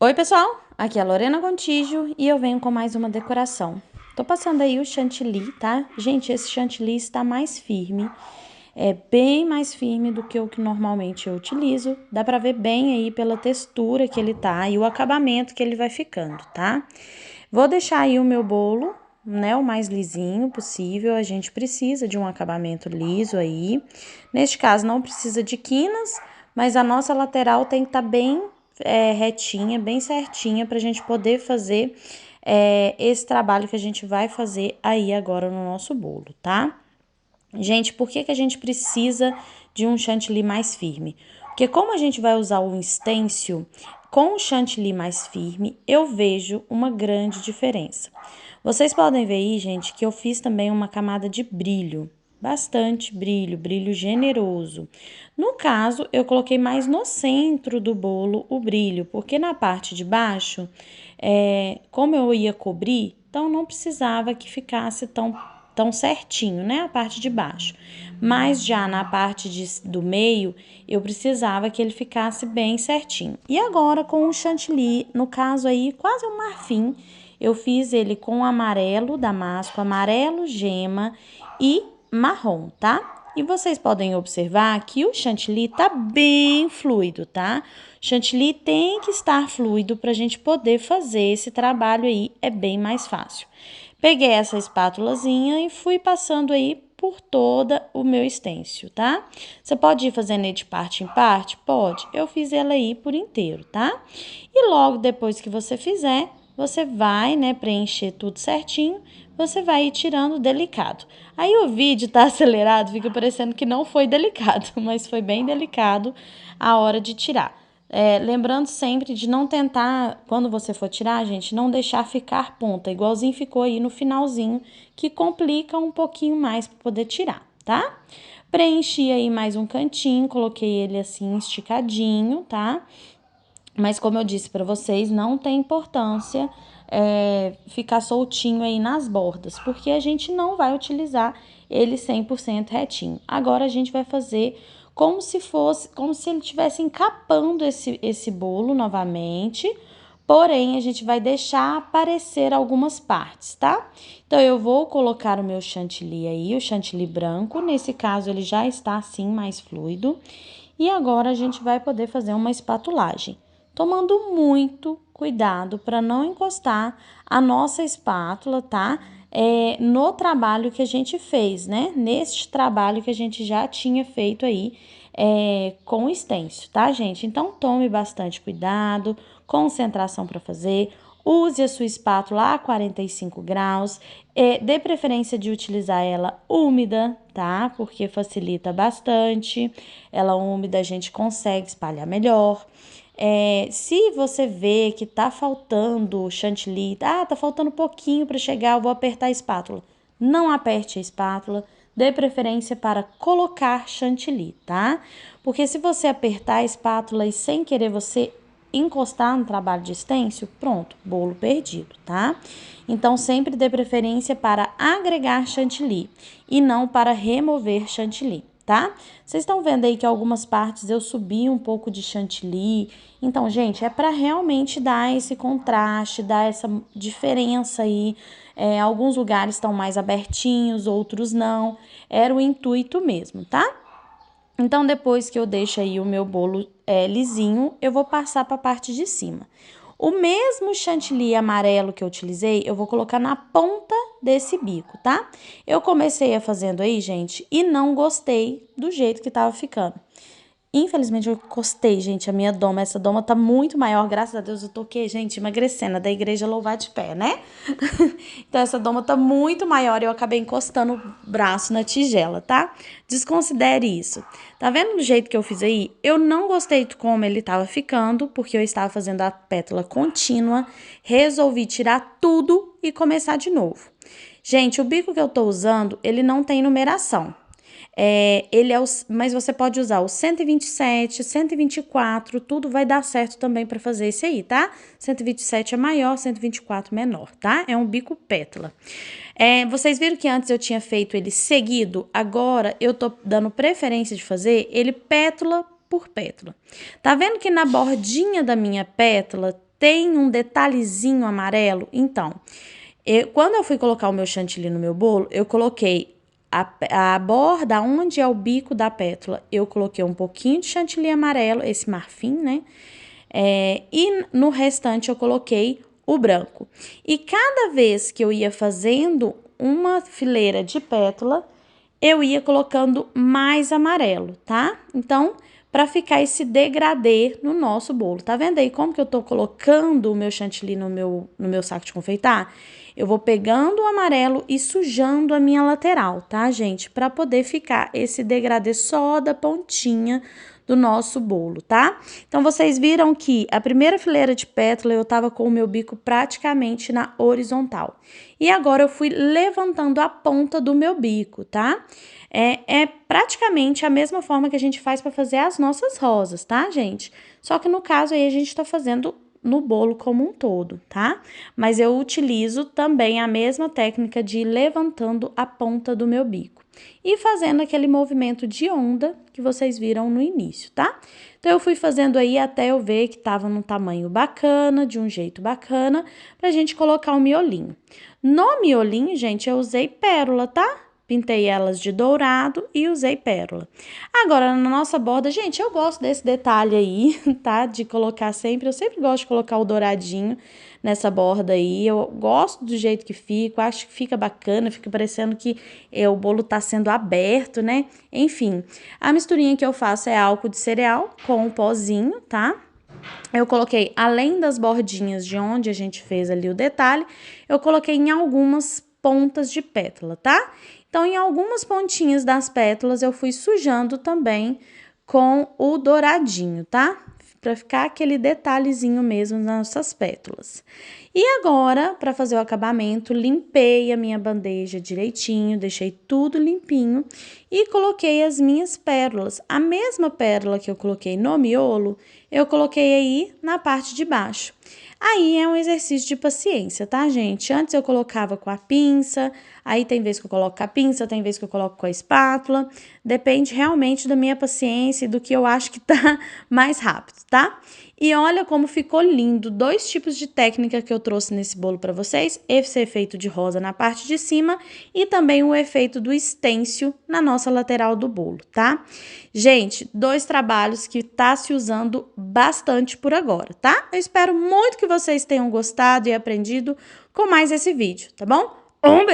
Oi, pessoal! Aqui é a Lorena Gontijo e eu venho com mais uma decoração. Tô passando aí o chantilly, tá? Gente, esse chantilly está mais firme, é bem mais firme do que o que normalmente eu utilizo. Dá pra ver bem aí pela textura que ele tá e o acabamento que ele vai ficando, tá? Vou deixar aí o meu bolo, né, o mais lisinho possível. A gente precisa de um acabamento liso aí. Neste caso, não precisa de quinas, mas a nossa lateral tem que estar bem retinha, bem certinha, pra gente poder fazer esse trabalho que a gente vai fazer aí agora no nosso bolo, tá? Gente, por que a gente precisa de um chantilly mais firme? Porque como a gente vai usar um stencil com o chantilly mais firme, eu vejo uma grande diferença. Vocês podem ver aí, gente, que eu fiz também uma camada de brilho. Bastante brilho, brilho generoso. No caso, eu coloquei mais no centro do bolo o brilho, porque na parte de baixo, como eu ia cobrir, então não precisava que ficasse tão certinho, né, a parte de baixo. Mas já na parte do meio, eu precisava que ele ficasse bem certinho. E agora com o chantilly, no caso aí, quase um marfim, eu fiz ele com amarelo damasco, amarelo gema e marrom, tá? E vocês podem observar que o chantilly tá bem fluido, tá? Chantilly tem que estar fluido pra gente poder fazer esse trabalho aí, é bem mais fácil. Peguei essa espátulazinha e fui passando aí por toda o meu stencil, tá? Você pode ir fazendo ele de parte em parte? Pode. Eu fiz ela aí por inteiro, tá? E logo depois que você fizer, você vai, né, preencher tudo certinho, você vai ir tirando delicado. Aí o vídeo tá acelerado, fica parecendo que não foi delicado, mas foi bem delicado a hora de tirar. Lembrando sempre de não tentar, quando você for tirar, gente, não deixar ficar ponta, igualzinho ficou aí no finalzinho, que complica um pouquinho mais para poder tirar, tá? Preenchi aí mais um cantinho, coloquei ele assim esticadinho, tá? Mas como eu disse para vocês, não tem importância ficar soltinho aí nas bordas, porque a gente não vai utilizar ele 100% retinho. Agora a gente vai fazer como se ele estivesse encapando esse bolo novamente, porém a gente vai deixar aparecer algumas partes, tá? Então eu vou colocar o meu chantilly aí, o chantilly branco, nesse caso ele já está assim mais fluido, e agora a gente vai poder fazer uma espatulagem, tomando muito cuidado para não encostar a nossa espátula, tá? No trabalho que a gente fez, né? Neste trabalho que a gente já tinha feito aí com o stencil, tá, gente? Então, tome bastante cuidado, concentração para fazer. Use a sua espátula a 45 graus, dê preferência de utilizar ela úmida, tá? Porque facilita bastante. Ela úmida a gente consegue espalhar melhor. Se você vê que tá faltando chantilly, tá faltando pouquinho para chegar, eu vou apertar a espátula. Não aperte a espátula, dê preferência para colocar chantilly, tá? Porque se você apertar a espátula e sem querer você encostar no trabalho de stencil, pronto, bolo perdido, tá? Então, sempre dê preferência para agregar chantilly e não para remover chantilly, tá? Vocês estão vendo aí que algumas partes eu subi um pouco de chantilly. Então, gente, é para realmente dar esse contraste, dar essa diferença aí. Alguns lugares estão mais abertinhos, outros não. Era o intuito mesmo, tá? Então, depois que eu deixo aí o meu bolo lisinho, eu vou passar para a parte de cima. O mesmo chantilly amarelo que eu utilizei, eu vou colocar na ponta desse bico, tá? Eu comecei a fazendo aí, gente, e não gostei do jeito que tava ficando. Infelizmente, eu encostei, gente, a minha doma. Essa doma tá muito maior, graças a Deus. Eu tô aqui, gente, emagrecendo, da igreja louvar de pé, né? Então, essa doma tá muito maior e eu acabei encostando o braço na tigela, tá? Desconsidere isso. Tá vendo do jeito que eu fiz aí? Eu não gostei de como ele tava ficando, porque eu estava fazendo a pétala contínua. Resolvi tirar tudo e começar de novo. Gente, o bico que eu tô usando, ele não tem numeração. Mas você pode usar o 127, 124, tudo vai dar certo também para fazer esse aí, tá? 127 é maior, 124 menor, tá? É um bico pétala. Vocês viram que antes eu tinha feito ele seguido, agora eu tô dando preferência de fazer ele pétala por pétala. Tá vendo que na bordinha da minha pétala tem um detalhezinho amarelo? Então, quando eu fui colocar o meu chantilly no meu bolo, eu coloquei a borda, onde é o bico da pétala, eu coloquei um pouquinho de chantilly amarelo, esse marfim, né? E no restante eu coloquei o branco. E cada vez que eu ia fazendo uma fileira de pétala, eu ia colocando mais amarelo, tá? Então, para ficar esse degradê no nosso bolo. Tá vendo aí como que eu tô colocando o meu chantilly no meu saco de confeitar? Eu vou pegando o amarelo e sujando a minha lateral, tá, gente? Para poder ficar esse degradê só da pontinha do nosso bolo, tá? Então, vocês viram que a primeira fileira de pétala eu tava com o meu bico praticamente na horizontal. E agora eu fui levantando a ponta do meu bico, tá? É praticamente a mesma forma que a gente faz para fazer as nossas rosas, tá, gente? Só que no caso aí a gente tá fazendo no bolo como um todo, tá? Mas eu utilizo também a mesma técnica de ir levantando a ponta do meu bico e fazendo aquele movimento de onda que vocês viram no início, tá? Então, eu fui fazendo aí até eu ver que tava num tamanho bacana, de um jeito bacana, pra gente colocar o miolinho. No miolinho, gente, eu usei pérola, tá? Pintei elas de dourado e usei pérola. Agora, na nossa borda, gente, eu gosto desse detalhe aí, tá? De colocar sempre, eu sempre gosto de colocar o douradinho nessa borda aí. Eu gosto do jeito que fica, acho que fica bacana, fica parecendo que o bolo tá sendo aberto, né? Enfim, a misturinha que eu faço é álcool de cereal com o pozinho, tá? Eu coloquei, além das bordinhas de onde a gente fez ali o detalhe, eu coloquei em algumas pontas de pétala, tá? Então, em algumas pontinhas das pétalas, eu fui sujando também com o douradinho, tá? Pra ficar aquele detalhezinho mesmo nas nossas pétalas. E agora, para fazer o acabamento, limpei a minha bandeja direitinho, deixei tudo limpinho e coloquei as minhas pérolas. A mesma pérola que eu coloquei no miolo, eu coloquei aí na parte de baixo. Aí é um exercício de paciência, tá, gente? Antes eu colocava com a pinça, aí tem vez que eu coloco com a pinça, tem vez que eu coloco com a espátula. Depende realmente da minha paciência e do que eu acho que tá mais rápido, tá? E olha como ficou lindo, 2 tipos de técnica que eu trouxe nesse bolo para vocês, esse efeito de rosa na parte de cima e também o efeito do estêncil na nossa lateral do bolo, tá? Gente, 2 trabalhos que tá se usando bastante por agora, tá? Eu espero muito que vocês tenham gostado e aprendido com mais esse vídeo, tá bom? Um beijo!